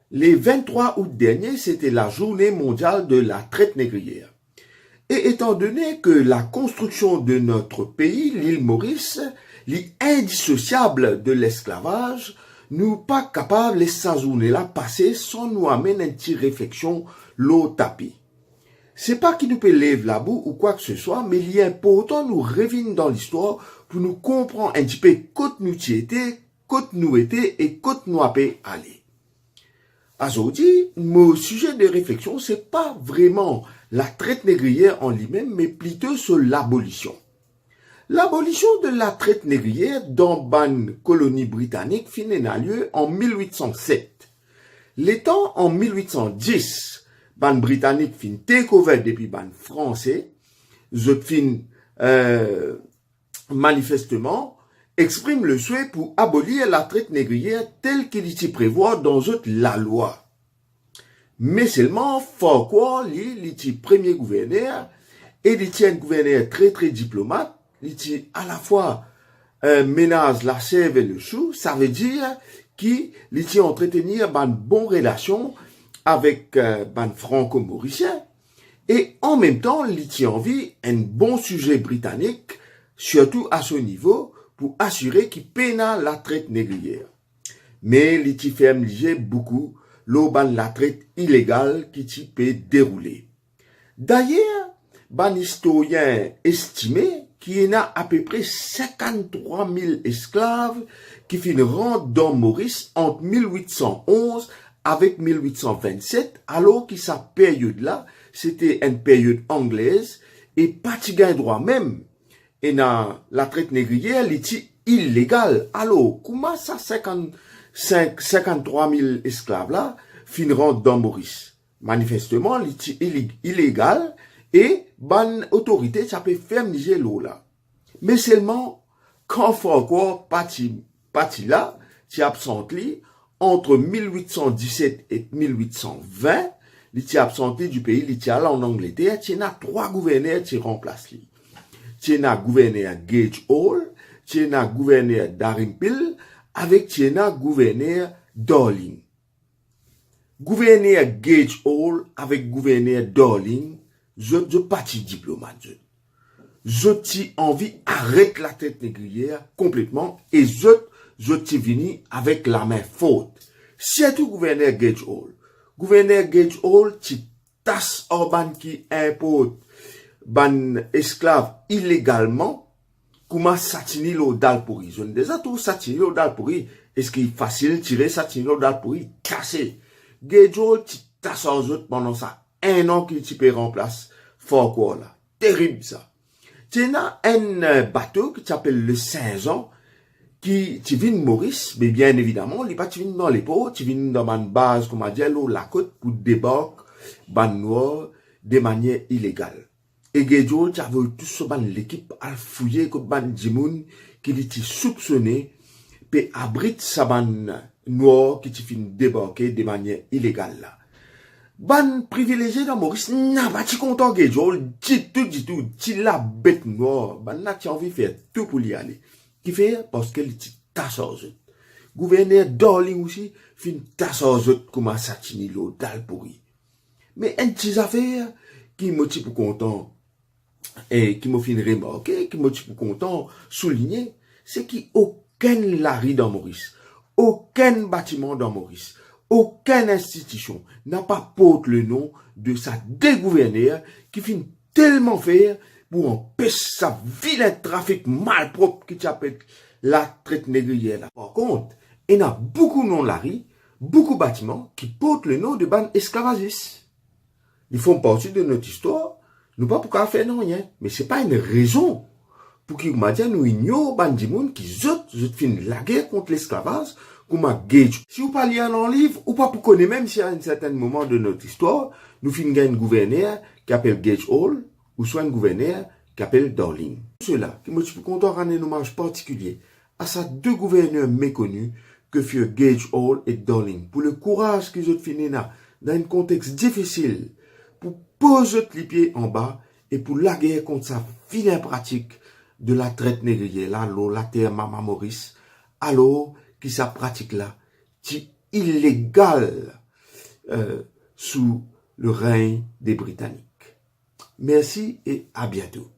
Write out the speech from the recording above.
Le 23 août dernier, c'était la journée mondiale de la traite négrière. Et étant donné que la construction de notre pays, l'île Maurice, est indissociable de l'esclavage, nous pas capables de cette journée-là passer sans nous amener une petite réflexion l'eau tapis. C'est pas qui nous peut lever la boue ou quoi que ce soit, mais il est important nous revenir dans l'histoire pour nous comprendre un petit peu côté nous étions, côté nous étions et côté nous avons allé. Aujourd'hui, mon sujet de réflexion, c'est pas vraiment la traite négrière en lui-même, mais plutôt sur l'abolition. L'abolition de la traite négrière dans la colonie britannique finit a lieu en 1807. L'étant en 1810, ban britannique fin takeover depuis ban français, zot fin manifestement exprime le souhait pour abolir la traite négrière telle qu'il y prévoit dans la loi. Mais seulement, Foucault, il est premier gouverneur, et il est un gouverneur très diplomate, il est à la fois ménage la sève et le chou, ça veut dire qu'il est entretenir une bonne relation avec ban franco-mauricien, et en même temps, il est envie un bon sujet britannique, surtout à ce niveau, pour assurer qu'il peine la traite négrière. Mais il ferme beaucoup l'auban la traite illégale qui peut dérouler. D'ailleurs, ban historien estimé qu'il y en a à peu près 53 000 esclaves qui finiront dans Maurice entre 1811 avec 1827, alors que sa période-là, c'était une période anglaise et pas de gain droit même. Et na la traite négrière, elle est illégale. Alors, comment ça 53 000 esclaves là finiront dans Maurice? Manifestement, elle est illégal et ban autorité ça peut fermer l'eau là. Mais seulement quand Foucault parti là, qui absente entre 1817 et 1820, il est absenté du pays, il est allé en Angleterre, il y a 3 gouverneurs qui remplacent lui. Il y a gouverneur Gage Hall, il y a gouverneur Dalrymple, avec il y a gouverneur Darling. Gouverneur Gage Hall avec gouverneur Darling, je parti diplomate. Je t'ai envie arrête la traite négrière complètement et je t'ai venu avec la main forte. Surtout gouverneur Gage Hall. Gouverneur Gage Hall, tu tasse urbain qui importe ban esclave illégalement, comment satiner l'eau d'Alpouri. Je ne déjà tout satiner l'eau d'Alpouri. Est-ce qu'il est facile de tirer satiner l'eau d'Alpouri? Casser. Gage Hall, tu tasse aux autres pendant ça. 1 an qu'il t'y peut remplacer. Fort quoi là. Terrible ça. Tu as un bateau qui s'appelle le Saint-Jean, qui vient de Maurice, mais bien évidemment, il n'est pas vient dans les pots, tu viens dans une base, comme on dit, la côte, pour débarquer, ban noir, de manière illégale. Et Guédio, tu avais tout ce ban l'équipe à fouiller, comme ban Jimoun, qui était soupçonné, puis abrite sa ban noir, qui vient débarquer de manière illégale, là. Ban privilégié dans Maurice, n'a pas ti content Guédio, dit tout, ti la bête noire, ban là, tu as envie de faire tout pour y aller. Qui fait parce qu'elle est tasse aux autres. Gouverneur Darling aussi, fait une tasse aux autres comme un satini l'eau d'Alpouri. Mais une petite affaire qui m'a dit pour content, et qui m'a fait remarquer, qui m'a dit pour content souligner, c'est qu'il n'y a aucun lari dans Maurice, aucun bâtiment dans Maurice, aucune institution n'a pas porté le nom de sa dégouverneur qui finit tellement faire pour empêcher sa vilain trafic malpropre qui s'appelle la traite négrière. Par contre, il y a beaucoup de non-lari, beaucoup de bâtiments qui portent le nom de ban esclavagistes. Ils font partie de notre histoire, nous pas pour faire non rien, mais c'est pas une raison pour qu'ils nous ignorent ban di moun qui zot fin la guerre contre l'esclavage comme Gage. Si vous parlez dans un livre, ou pas pour connaître même si à un certain moment de notre histoire, nous finissons un gouverneur qui appelle Gage Hall, ou soit un gouverneur qui appelle Darling. Cela, qui me suis content de rendre un hommage particulier à ces 2 gouverneurs méconnus que furent Gage Hall et Darling, pour le courage qu'ils ont fait dans un contexte difficile, pour poser les pieds en bas et pour la guerre contre sa vilaine pratique de la traite négrière, là, la terre Mama Maurice, alors que sa pratique là, c'est illégal. sous le règne des Britanniques. Merci et à bientôt.